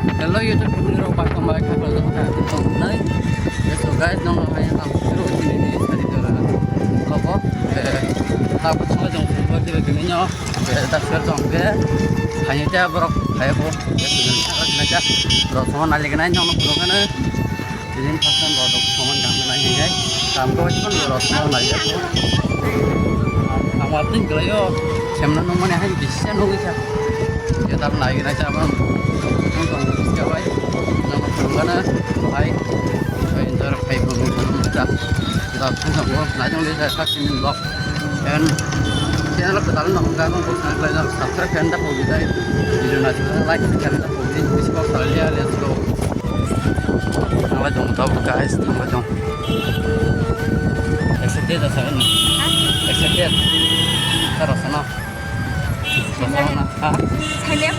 Hello YouTube video welcome back to the channel. So guys, nong hai ang pero ini tadi dora. Logo aku semua jong buat di sini nyo. Tak share jong ke. Hanya dia berok kayak ko. Ya sudah naja. Bro semua nali kena nyo bro kana. Jadi pasan bro semua jam nanya guys. Kamu kan bro semua nali ko. Kamu atin gelayo. Semna nong mana hai bisa nong bisa. Ya tak nali kena cabang. Baik, nama karena baik, enjoy baik kita langsung gua langsung di saya saksiin vlog dan channel kita langsung nggak mau buat langsung subscribe dan tak mau kita video nanti like dan tak mau di subscribe kalian let's go nama jong tahu guys nama jong excited asa kan excited terus sana saya lihat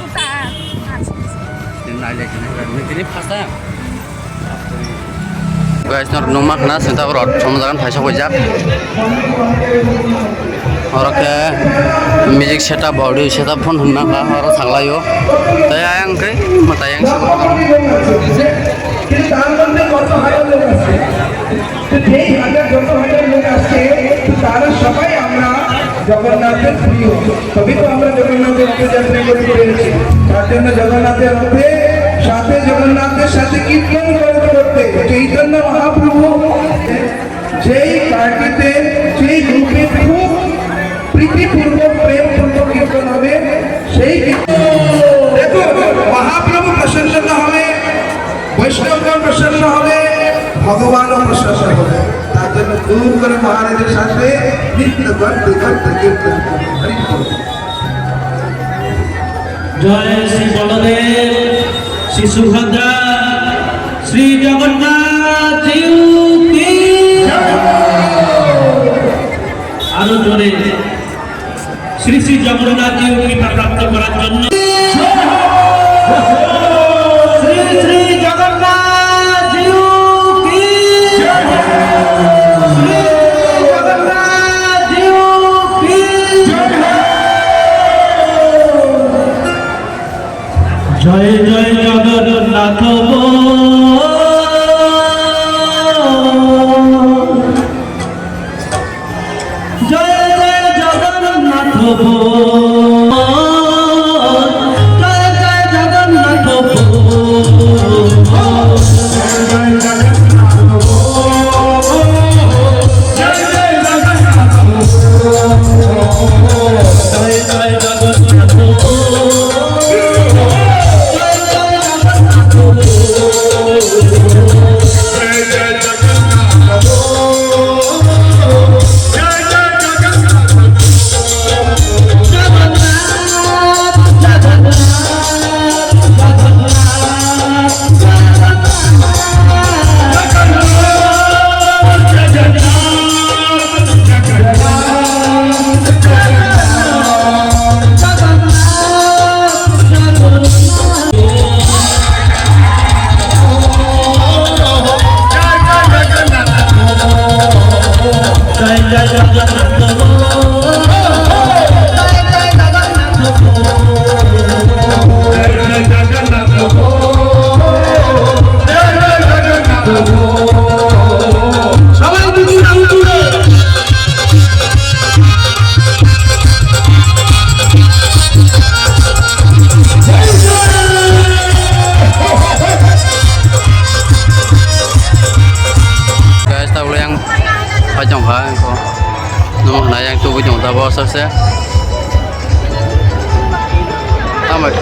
kita guys nor numak na senta rot samadan phaisa hojak orake music setup audio setup phone hunna ka oro thanglayo tayang ke matayang se জগন্নাথের প্রিয় তবে তো আমরা জগন্নাথের রথযাত্রা করতে পেরেছি তার জন্য জগন্নাথের রথে সাথে জগন্নাথের সাথে কীর্তন করতে করতে চৈতন্য মহাপ্রভু যেই কার্তিতে যেই রূপে খুব প্রীতিপূর্বক প্রেমপূর্বক কীর্তন হবে সেই দেখো মহাপ্রভু প্রসন্ন হবে বৈষ্ণবগণ প্রসন্ন হবে ভগবানও প্রসন্ন হবে তার জন্য দূর করে মহারাজের সাথে নিত্য করতে করতে কীর্তন জয় শ্রী বলদেব শ্রী সুভদ্রা শ্রী জগন্নাথ জিউ কি আরো জোরে শ্রী শ্রী জগন্নাথ জিউ কৃপা প্রাপ্ত করার জন্য শ্রী শ্রী জগন্নাথ জিউ কি শ্রী জগন্নাথ জিউ কি জয় জয় জগন্নাথ জয় জয় জগন্নাথ জয় জয় Jagannath pajong ha ko nomor na yang tu bujong ta bo sa se amat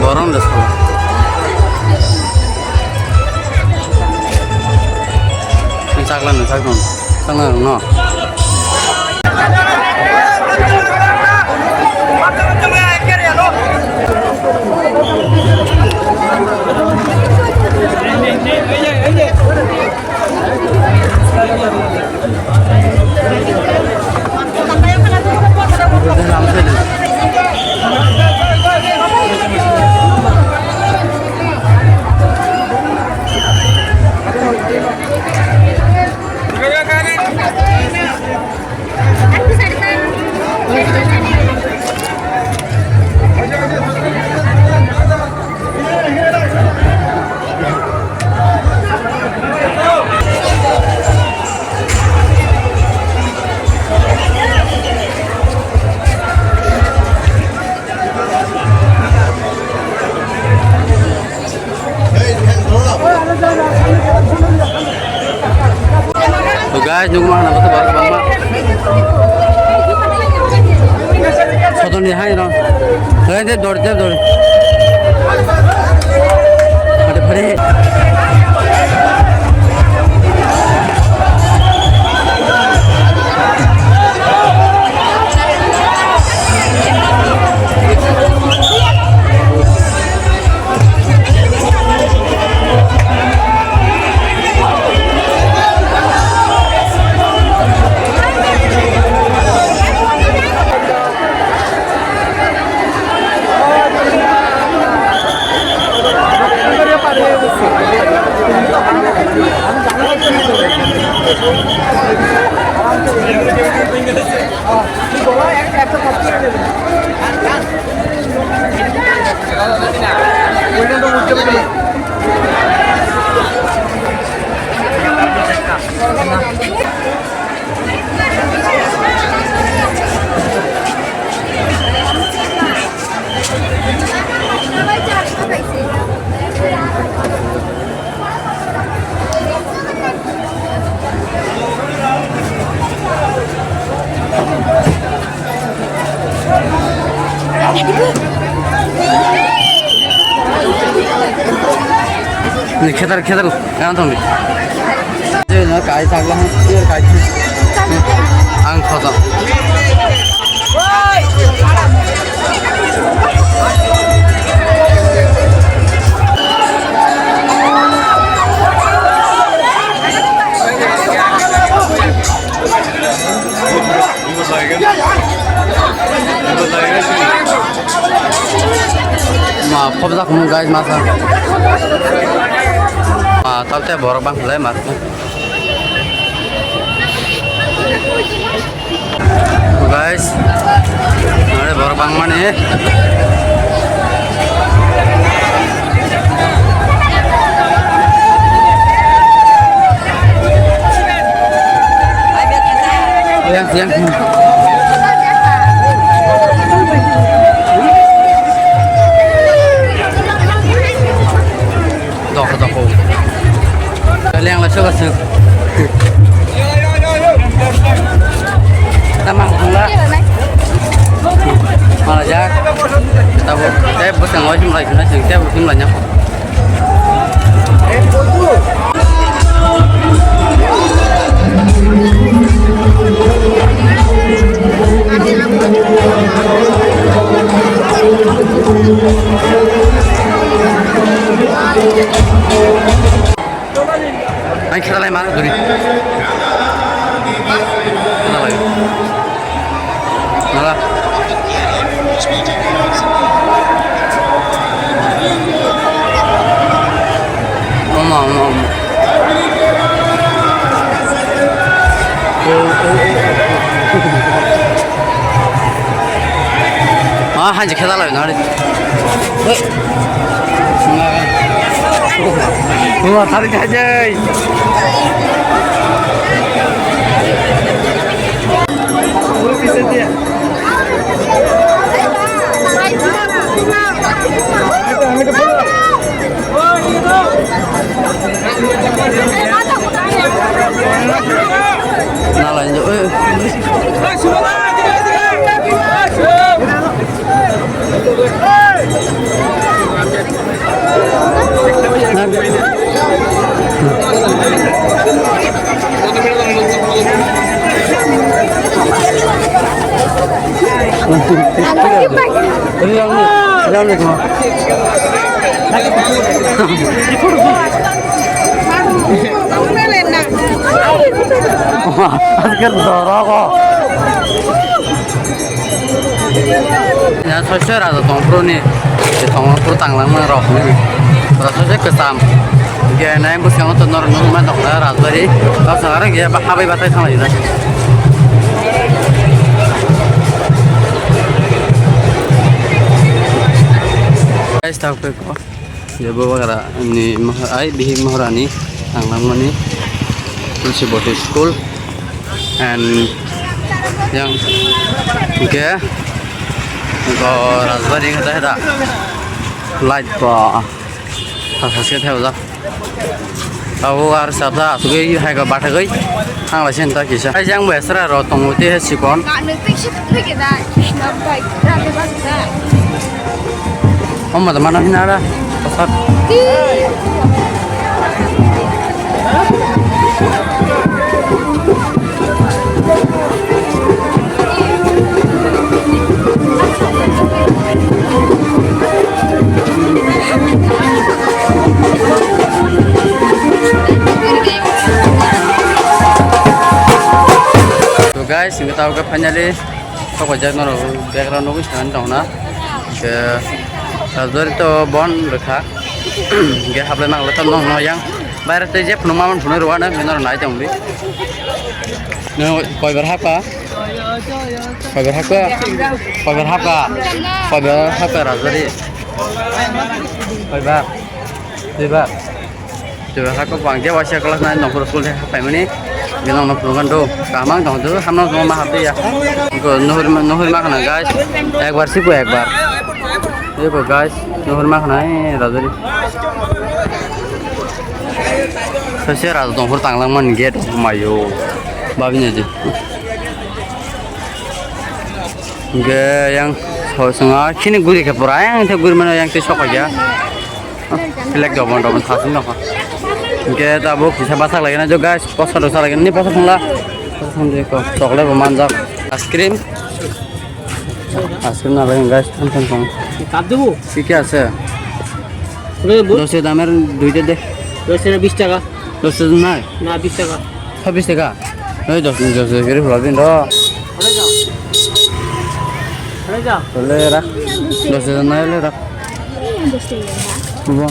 gorom das ko saklan saklan no guys nung mana betul baru bang soto nih hai no deh dor ada pare खेतर क्या तुम काय चांगला काय आं खाता Pop kamu guys masa tapi borok bang mulai mas guys ada borok bang mana ya yang kalian lah coba sih kita mangkung lah malah jak kita buat saya buat yang wajib lagi nasi kita buat banyak Anh kita lagi mana duri? Mana lagi? Mana? Mama. Ah, hanya kita lagi nari. Wah, tarik aja. Bisa dia. Nah, lanjut. Ya sosial ada tongkro nih, tongkro tanglang merah nih, rasanya kesam. Dia naik bus yang untuk normal dokter rasbari, kalau sekarang dia habis batai sama dia. Guys, tahu ke kok? Dia bawa kara ini bihing Maharani, tanglang mana? Tulsi Body School, and yang okay. Untuk rasbari kata ada light pa, tak hasil theo ra. Aku harus sabda sugai hai ka batagai hang la sen ta kisa ai jang besra ro tong uti he sikon Om ada mana hinara pasat guys, kita tahu ke finally kok aja noro background nugus kan tahu na ke razor itu bon rekha ge hable nang leton nong no yang bayar te je phunu mamon phunu ruwa na menor nai tong bi no koi berhak ka razor coba aku bangja wasya kelas naik nomor sekolah apa ini bilang nomor kan tuh kamang dong tuh hamil semua mahal tuh ya nuhur makan guys ekbar sih ekbar ini kok guys nuhur makan ini razori saya rasa nomor tanglang man get mayo babinya aja enggak yang setengah kini gurih ke perayaan itu gurih mana yang tisok aja pilek dobon hasil nggak Oke, tabuk bisa masak lagi na jo guys. Posa dosa lagi ini posa pula. Posa deko. Coklat pemanjak. Es krim na lagi guys. Tonton. Cup দেবো কি আছে? দশে দামের দুইটা দে। 20 টাকা দশে নাই? না 20 টাকা 26 টাকা। এই 10 করে ফুলা দিন র। আরে যা বলে রাখ। দশে নাই le রাখ। বুঝো?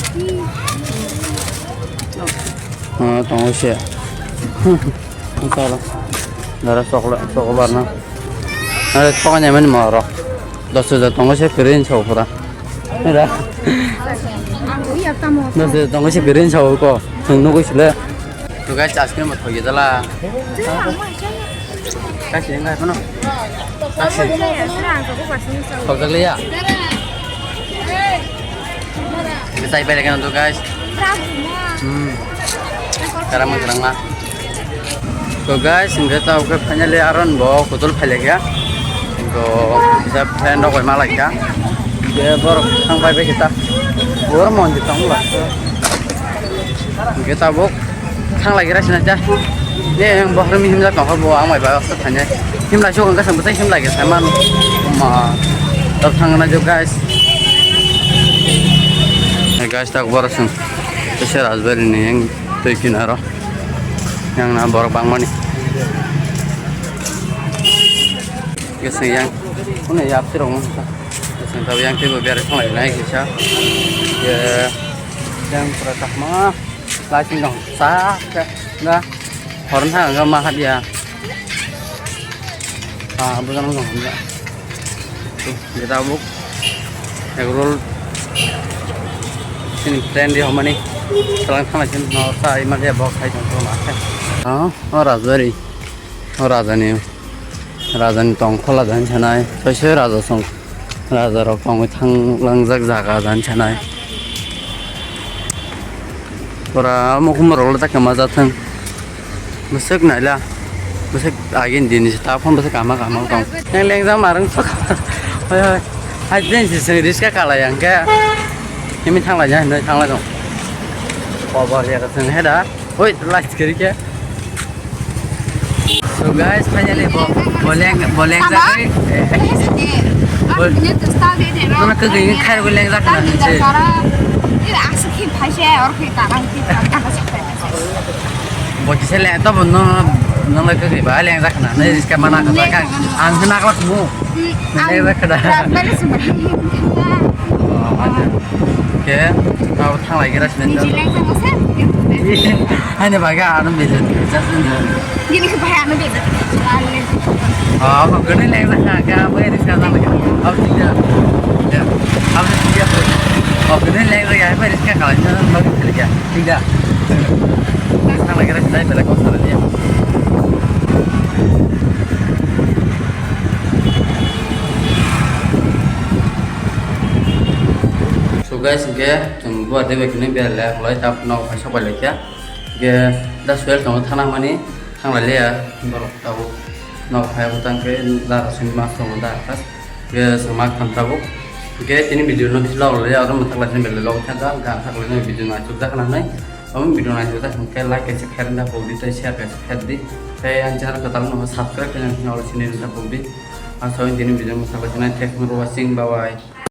tunggu sih salah darah coklat na ada pokoknya mana marah dosa tunggu sih piring coklat ada dosa tunggu sih piring coklat nunggu sih le tuh guys es krim mau gitu lah kasih enggak mana kasih kau tak lihat kita ibarat kan tuh guys sekarang menggerang lah. So guys, kita tahu ke finally aron bawa kutul phelek ya. Untuk bisa plan dok malah ya. Dia baru sampai kita. Baru mau ditanggung lah. Kita buk thang lagi rasanya aja. Ini yang bawa remi himla kau bawa amai bawa setanya. Himla show kan sampai himla gitu sama tertangan aja guys. Guys tak baru sih. Saya razbar ini yang kinara yang na borok bang mani keseng yang mana ya apsi rong keseng tahu yang tiba biar sama naik kisah ya yang peratah mah lagi dong sah enggak orang tang enggak mahat ya bukan dong enggak tuh kita buk egrol ini trend di mana nih selang sama sih mau saya iman dia bawa saya contoh macam razori razani tong khola dan chanai saya raza song raza rok tong thang langjak jaga dan chanai pura mukum rol tak kemaja thang musik naila musik agin din sta phone musik kama tong yang lengja marang sok oi hajin sih riska kala yang ke ini thang la ja thang la dong Power ya kesini ada, woi light kiri ke. So guys, finally boleh zakari. Mana kegini khair boleh zakari nanti. Bagi saya lihat tu nong lagi kegini boleh zakari. Nanti jika mana katakan, angin nak lah semua. Boleh zakari. Oke, kau thang lagi rasanya. Hanya baga anu beda. Gini kebayang anu beda. Kau kena lagi nak apa yang sekarang lagi? Kau tidak, kau tidak. Kau kena lagi apa yang sekarang kalau jangan bagi kerja. Tidak. Thang lagi rasanya beda kau salah dia. So guys, okay, tunggu ada begini biar lah, mulai tap nol pasang balik ya. ge da suel tong thana mani hanglai le borok tabo nok hai utang ke da sin mas tong da kas ge samak tham tabo ge tini video no bislo le ya ro matak la sin bel lo thaga ga thak le video na chuk da kana nai om video na chuk da ke like ke share da ko di share ke share di ke an channel ka tal no subscribe ke na no sin da ko di asal ini video masak lagi nanti aku watching bye bye.